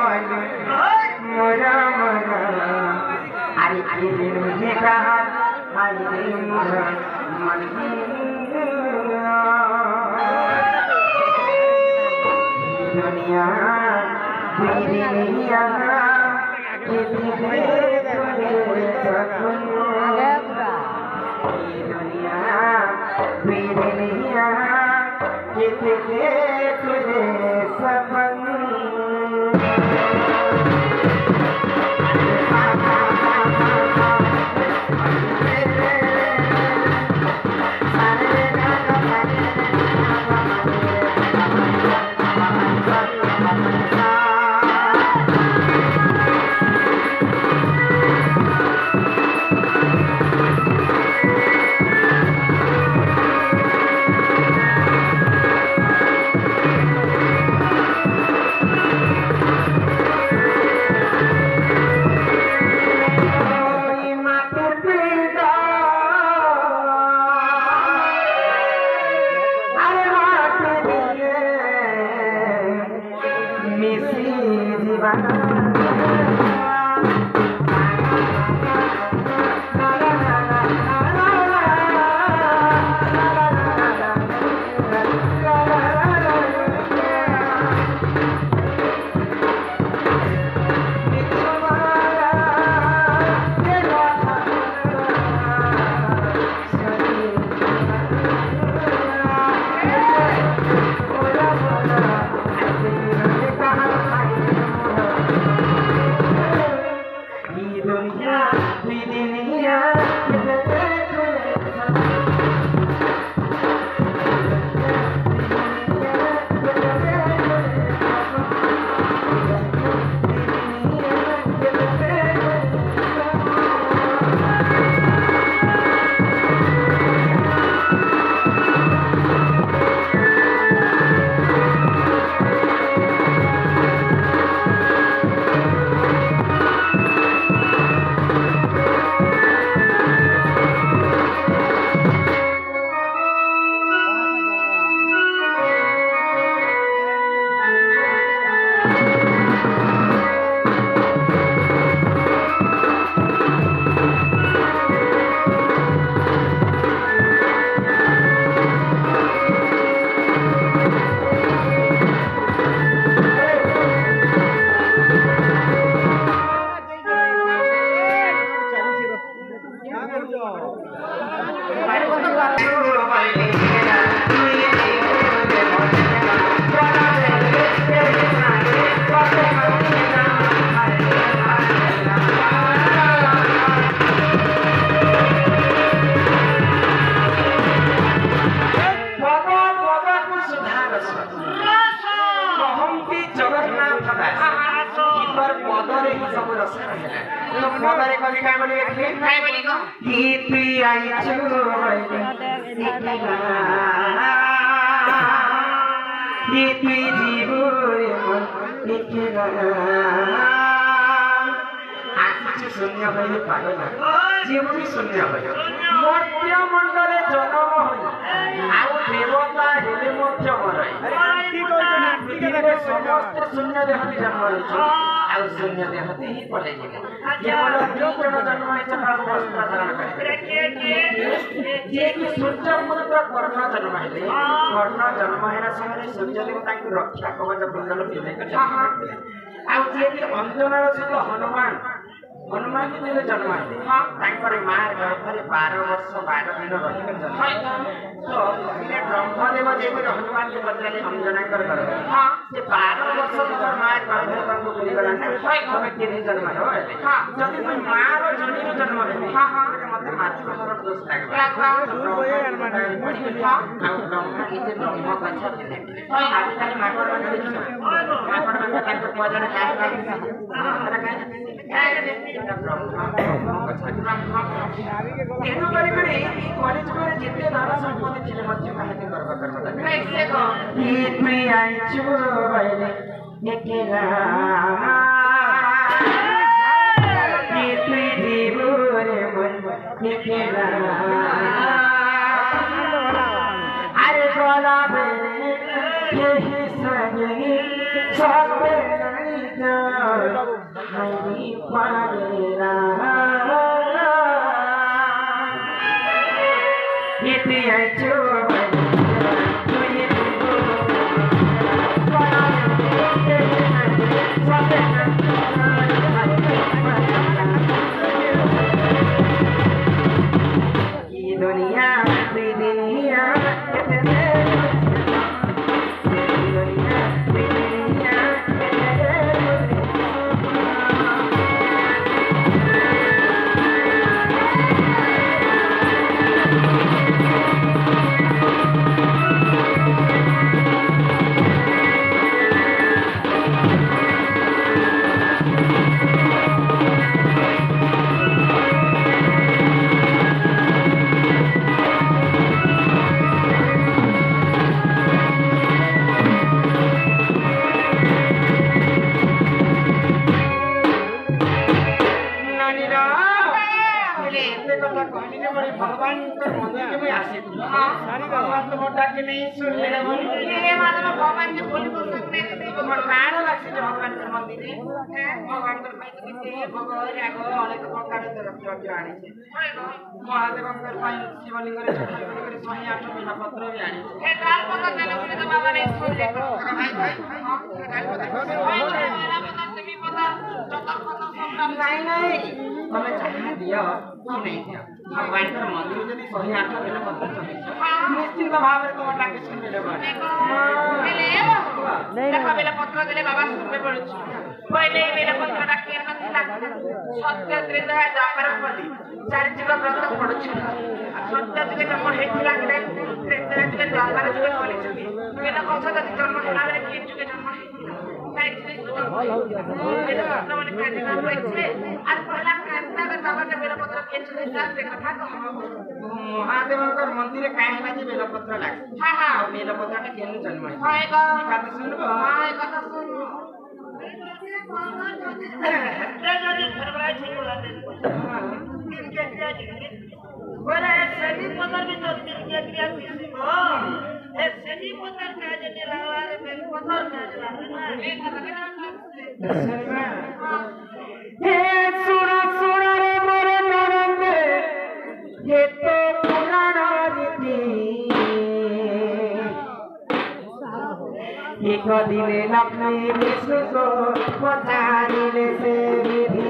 बोले मोरा मोरा अरे अरे मुझे कहा अरे मोरा मन दुनिया दुनिया हनुमान हनुमान जी ने जन्म है तांकर मार गर्भरे 12 वर्ष 12 दिन रही जन्म तो इने ब्रह्मदेव जेबे हनुमान के बदले अंजनाकर कर हां से 12 वर्ष भीतर मार गर्भरे तांको बोली गला हमें के जन्म है हां जति कोई मार जनी रो जन्म है हां हां मते मातृ हमर दोष लागे हां ब्रह्मा इते ब्रह्म कथा हां आज खाली माकर माकर तांको पजन तेणु करी कॉलेज में जितने दादा संपत्ति थिले मध्य काहे गर्व करबा कैसे को गीत में आई छु भइले एकेला गीत में जीवरे मन एकेला अरे बोला बेरे यही संगी सब नहीं Hari Padera Iti ay coba dunia di dunia भगवान मंदिर के आसे भगवान तो मोटा के नहीं सुन ले ये मतलब भगवान के बोली बोल सकते हैं तो भगवान लक्ष्य भगवान के मंदिर भगवान के पास के भगवान आगो अनेक प्रकार के रखियो आनी छे महादेव के पास शिवलिंग रे करे 108 महीना पत्र भी आनी छे ए काल पत्र देले बोले तो बाबा नहीं सुन ले भाई भाई काल पत्र मेरा पता से भी पता चतर पता सब नहीं हमें चाहिए दिया कि नहीं दिया भगवान के मंदिर यदि 108 महीना पत्र चले निश्चित भाव रे तो डाके सुन ले हेले देखो बेला पत्र देले बाबा सुनबे पड़छ पहले बेला पत्र डाके नथिला सत्य त्रिदय जापरपति चारि जुग व्रत पड़छ सत्य जुग जन्म हेतिला कि त्रिदय जुग जापर जुग पड़छ केना कथा जति जन्म होला बेले कि जुग जन्म महादेव मंदिर कहीं बेलपत्र लगे हाँ हाँ बेलपत्र जन्म बोले सभी पत्थर भी तो तीन के क्रिया किसी को ये सभी पत्थर का जो निराला है मैं पत्थर का निराला एक हे सुना सुना रे मोरे नरंगे ये तो पुराना रीति एक दिने लक्ष्मी विष्णु को पचारिले से विधि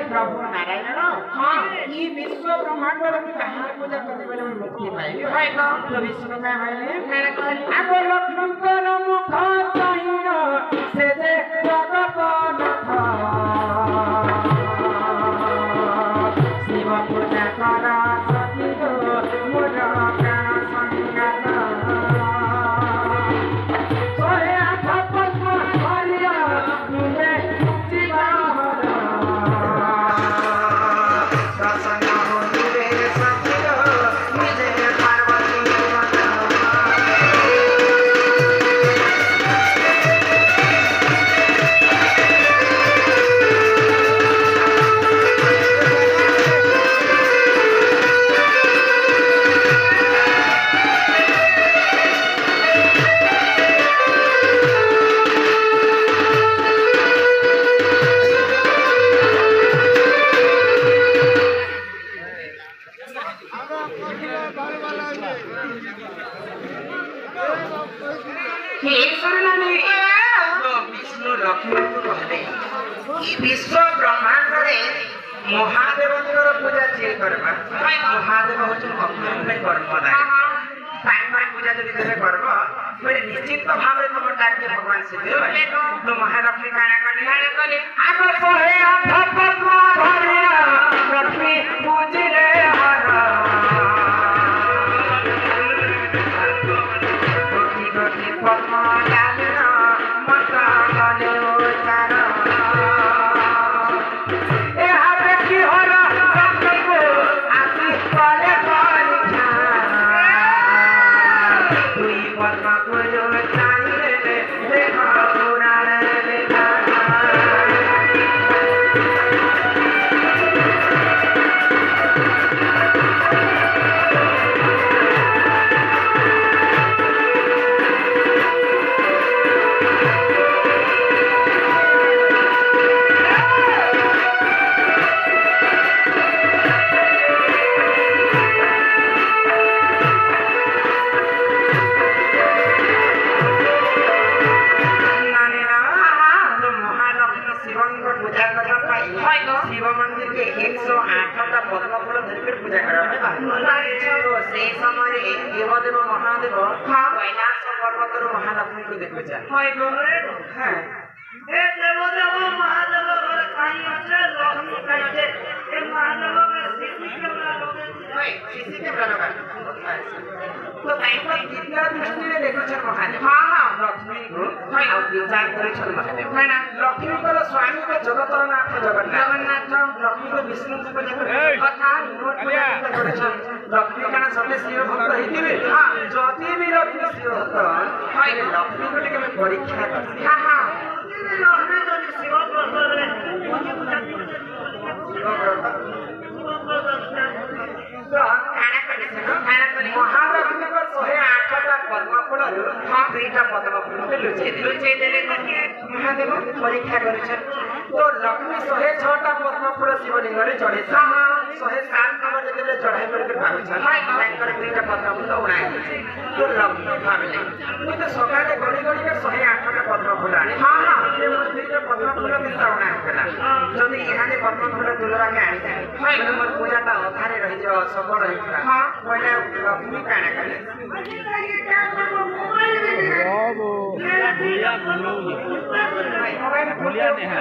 प्रभु नारायण हाँ ये विश्व ब्रह्मांड की कहाँ पूजा करने वाले में मुक्ति पाएंगे तो विष्णु का है अब लक्ष्मण को मुख चाहिए से जे जगत नाथ शिव पूजा करा सती तो मोर प्राण संगत सोहे आठ पद्म हरिया तुमे शिवा विष्णु लक्ष्मण को कहते विश्व ब्रह्मांड रे महादेवଙ୍କର ପୂଜା ଯିଏ କରିବା ମହାଦେବ ହଉଛନ୍ତି ଅଗ୍ନି କର୍ମଦାୟୀ ତାଙ୍କର ପୂଜା ଯଦି ତୁମେ କରିବ ବୋଲେ ନିଶ୍ଚିତ ଭାବରେ ତମ ଡାକେ ଭଗବାନ ଶୁଣିବେ ତ ମହାଲକ୍ଷ୍ମୀ କାଣା କଲେ ଆଗ ଶହେ ଆଠ ପଦ୍ମ ଧରିଲା ଲକ୍ଷ୍ମୀ ପୂଜିଲେ ହର କୋଟି କୋଟି ପଦ୍ମ ଡାଲିର ମନ୍ତ୍ର କଲେ ଉଚ୍ଚାର शिव मंदिर के 108टा पद्म फूल धरकर पूजा करा तो से समय देवदेव महादेव कैलाश पर्वत महालक्ष्मी को देखो जा हां ए देवदेव महादेव घर कहीं আছে लक्ष्मी कहिছে ए महादेव में सीसी कैमरा लगे सीसी कैमरा लगा तो टाइम पर कितना दृष्टि रे देखो छ महादेव हां हां लक्ष्मी को और विचार करे छ महादेव है ना लक्ष्मी को स्वामी को जगतनाथ जगन्नाथ लक्ष्मी को विष्णु को पूजा करे कथा नोट पूजा करे छ लक्ष्मी काना सबे शिव भक्त हेतिबे हां जति भी लक्ष्मी शिव भक्त हाय लक्ष्मी को लेके मैं परीक्षा कर हां हां लक्ष्मी को शिव भक्त रे पूजा पूजा तो खाना करे महालक्ष्मी को 108टा पद्म फूल हां 2टा पद्म फूल के लुचै देले महादेव परीक्षा करे छ तो लक्ष्मी 106टा पद्म फूल शिवलिंग रे चढ़े छ 107 नंबर जगह चढ़ाई करके भागै छ तांकर 2टा पद्म फूल उड़ाई तो लक्ष्मी भाबिले तो सकाळे गड़ी गड़ी के 108टा पद्म फूल आने हां हां ये 2टा पद्म फूल मिलता उड़ा केला जदी इहाने पद्म फूल दुलरा के आनी जाए मतलब मोर पूजाटा अधारे रहि जो सफल रहि हां पहले लक्ष्मी काना करे बाबू भैया भूलिया नहीं है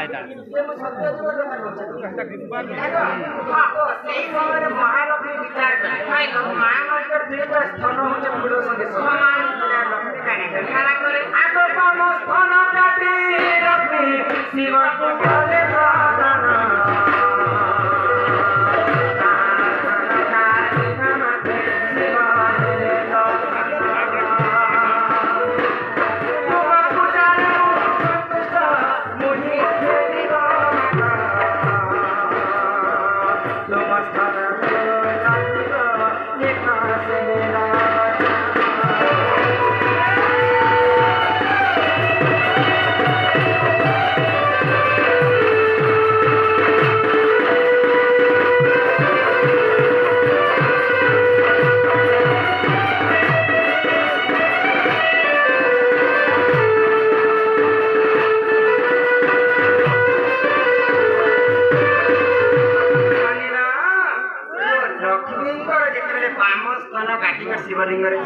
इधर महालक्ष्मी विचार करे महानगर दुईटा स्थान होचे फूलो संगे समान लक्ष्मी काना करे आगो पाम स्थान काटी लक्ष्मी शिव को कले प्रदान शिवलिंग रे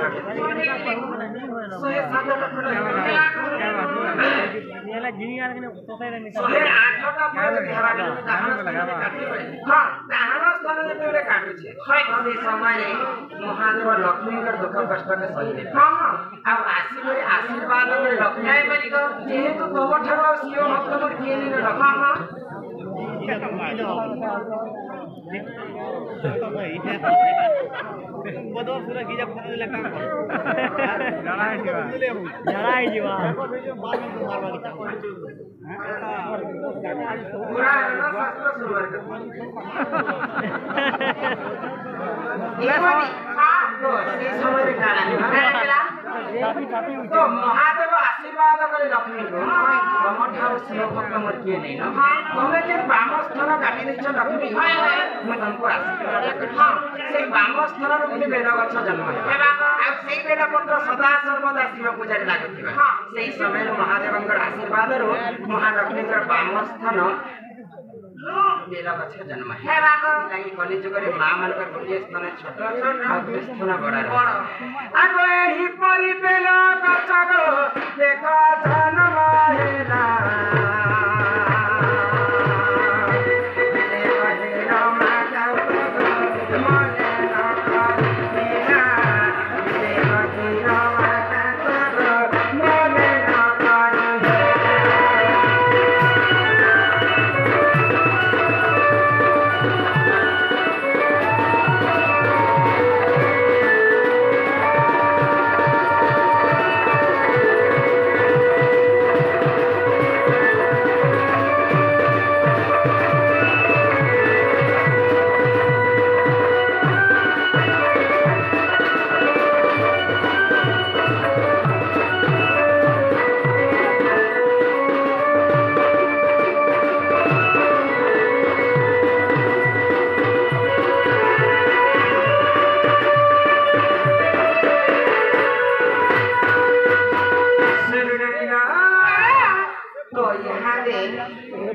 चढ़े महादेव लक्ष्मी दुख कष्ट के सही आशीर्वाद लक्ष्मी जेहेतु तुम ठार शिव भक्त मोर किए नहीं बदो पूरा गिजा पूरा लेका जड़ा है जीवा मारवा की पूरा शास्त्र शुरू कर समय रे गाना तो महादेव आशीर्वाद करे लक्ष्मी को तमठार शिव भक्त मोर किए नहीं ना तमे जे बामस्थल काटी दैछ लक्ष्मी मैं तुमको आशीर्वाद करछि से बामस्थल रो गुटे बेल गछ जन्म हेबा आ से बेल पत्र सदा सर्वदा शिव पूजा लागुथिबा सेही समय रो महादेवंकर आशीर्वाद रो महालक्ष्मी कर बामस्थल ନୀଳ ଗଛ ଜନ୍ମ ହେ ବାଗ ଲାଗି କଲି ଯୁଗରେ ମା ମାନଙ୍କର ଗୋଟିଏ ସ୍ଥାନ ଛୋଟ ଆଉ ଦୁଇ ସ୍ଥାନ ବଡ଼ ଆଗ ଏହି ପରିବେଲ ଗଛର ଦେଖ ଜନ୍ମ ହେଲା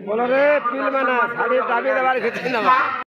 बोलो रे पिल मना साड़ी दाबी दबार खींच ना